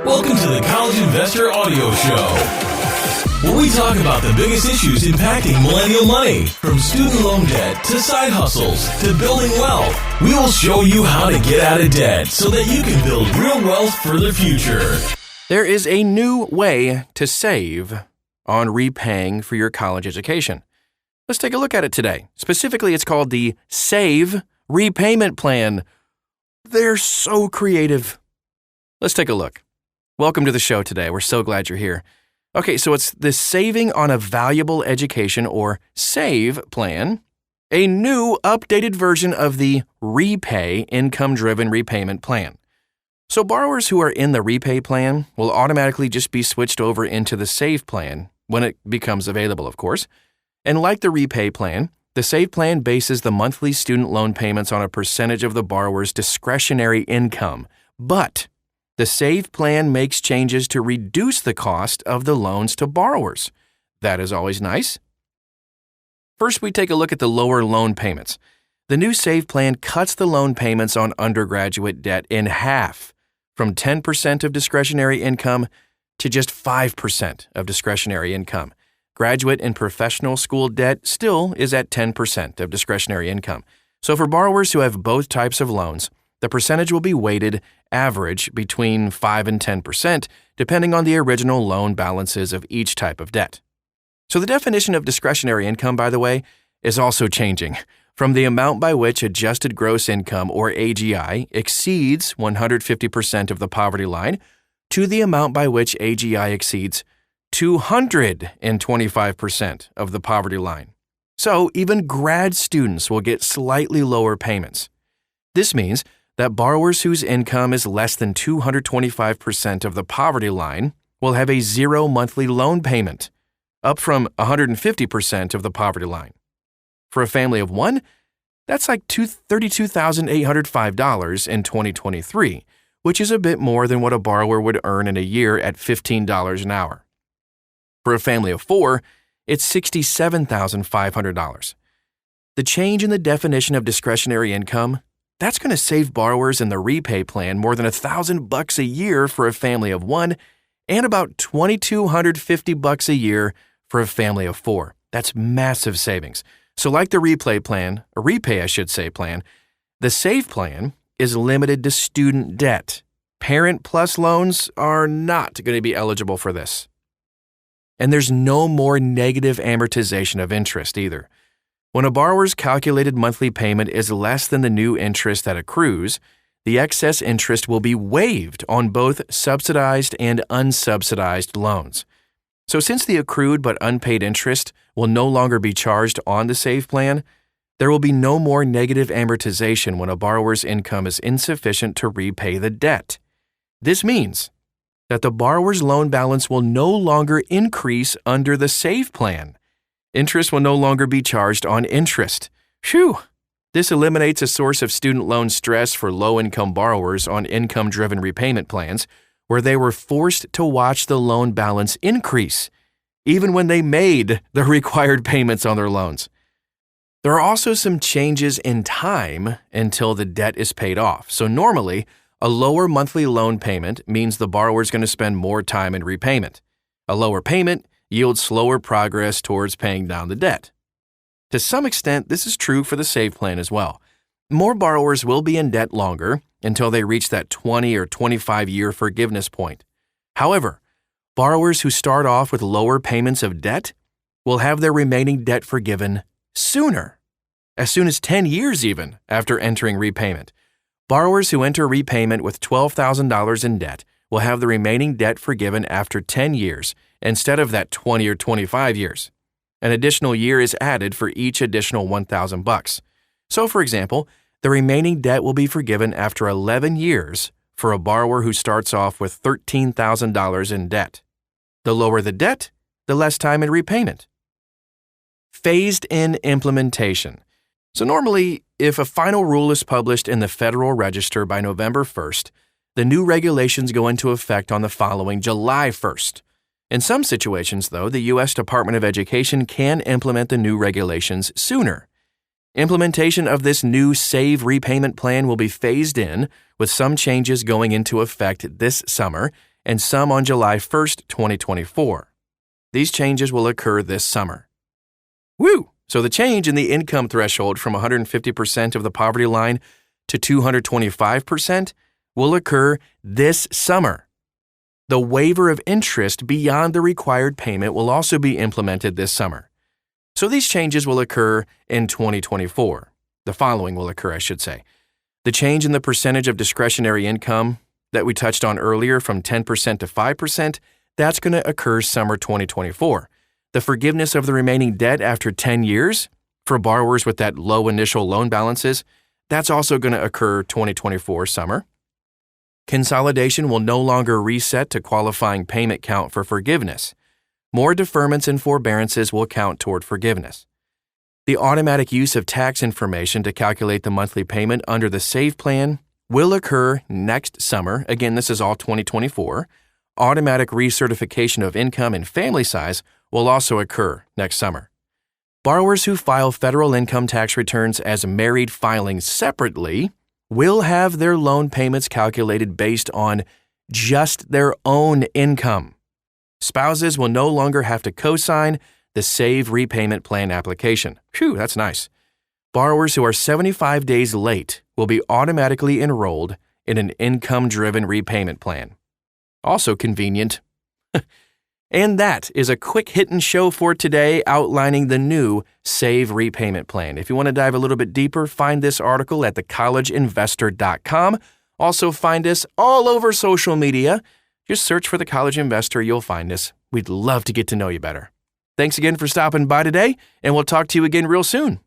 Welcome to the College Investor Audio Show, where we talk about the biggest issues impacting millennial money, from student loan debt to side hustles to building wealth. We will show you how to get out of debt so that you can build real wealth for the future. There is a new way to save on repaying for your college education. Let's take a look at it today. Specifically, it's called the SAVE Repayment Plan. They're so creative. Let's take a look. Welcome to the show today. We're so glad you're here. Okay, so it's the Saving on a Valuable Education, or SAVE plan, a new updated version of the REPAYE income-driven repayment plan. So borrowers who are in the REPAYE plan will automatically just be switched over into the SAVE plan when it becomes available, of course. And like the REPAYE plan, the SAVE plan bases the monthly student loan payments on a percentage of the borrower's discretionary income. But the SAVE plan makes changes to reduce the cost of the loans to borrowers. That is always nice. First, we take a look at the lower loan payments. The new SAVE plan cuts the loan payments on undergraduate debt in half, from 10% of discretionary income to just 5% of discretionary income. Graduate and professional school debt still is at 10% of discretionary income. So for borrowers who have both types of loans, the percentage will be weighted average between 5 and 10%, depending on the original loan balances of each type of debt. So the definition of discretionary income, by the way, is also changing from the amount by which adjusted gross income, or AGI, exceeds 150% of the poverty line to the amount by which AGI exceeds 225% of the poverty line. So even grad students will get slightly lower payments. This means that borrowers whose income is less than 225% of the poverty line will have a zero monthly loan payment, up from 150% of the poverty line. For a family of one, that's like $32,805 in 2023, which is a bit more than what a borrower would earn in a year at $15 an hour. For a family of four, it's $67,500. The change in the definition of discretionary income, that's going to save borrowers in the REPAYE plan more than $1,000 a year for a family of one, and about $2,250 a year for a family of four. That's massive savings. So like the REPAYE plan, the SAVE plan is limited to student debt. Parent Plus loans are not going to be eligible for this. And there's no more negative amortization of interest either. When a borrower's calculated monthly payment is less than the new interest that accrues, the excess interest will be waived on both subsidized and unsubsidized loans. So since the accrued but unpaid interest will no longer be charged on the SAVE plan, there will be no more negative amortization when a borrower's income is insufficient to repay the debt. This means that the borrower's loan balance will no longer increase under the SAVE plan. Interest will no longer be charged on interest. Phew! This eliminates a source of student loan stress for low-income borrowers on income-driven repayment plans, where they were forced to watch the loan balance increase, even when they made the required payments on their loans. There are also some changes in time until the debt is paid off. So normally, a lower monthly loan payment means the borrower is going to spend more time in repayment. A lower payment yields slower progress towards paying down the debt. To some extent, this is true for the SAVE plan as well. More borrowers will be in debt longer until they reach that 20 or 25-year forgiveness point. However, borrowers who start off with lower payments of debt will have their remaining debt forgiven sooner, as soon as 10 years even after entering repayment. Borrowers who enter repayment with $12,000 in debt will have the remaining debt forgiven after 10 years instead of that 20 or 25 years. An additional year is added for each additional $1,000. So, for example, the remaining debt will be forgiven after 11 years for a borrower who starts off with $13,000 in debt. The lower the debt, the less time in repayment. Phased-in implementation. So normally, if a final rule is published in the Federal Register by November 1st, the new regulations go into effect on the following July 1st. In some situations, though, the U.S. Department of Education can implement the new regulations sooner. Implementation of this new SAVE repayment plan will be phased in, with some changes going into effect this summer and some on July 1st, 2024. These changes will occur this summer. Woo! So the change in the income threshold from 150% of the poverty line to 225% will occur this summer. The waiver of interest beyond the required payment will also be implemented this summer. So these changes will occur in 2024. The following will occur, I should say. The change in the percentage of discretionary income that we touched on earlier from 10% to 5%, that's going to occur summer 2024. The forgiveness of the remaining debt after 10 years for borrowers with that low initial loan balances, that's also going to occur 2024 summer. Consolidation will no longer reset to qualifying payment count for forgiveness. More deferments and forbearances will count toward forgiveness. The automatic use of tax information to calculate the monthly payment under the SAVE plan will occur next summer. Again, this is all 2024. Automatic recertification of income and family size will also occur next summer. Borrowers who file federal income tax returns as married filing separately will have their loan payments calculated based on just their own income. Spouses will no longer have to co-sign the SAVE repayment plan application. Phew, that's nice. Borrowers who are 75 days late will be automatically enrolled in an income-driven repayment plan. Also convenient. And that is a quick hit and show for today outlining the new SAVE repayment plan. If you want to dive a little bit deeper, find this article at thecollegeinvestor.com. Also find us all over social media. Just search for The College Investor, you'll find us. We'd love to get to know you better. Thanks again for stopping by today, and we'll talk to you again real soon.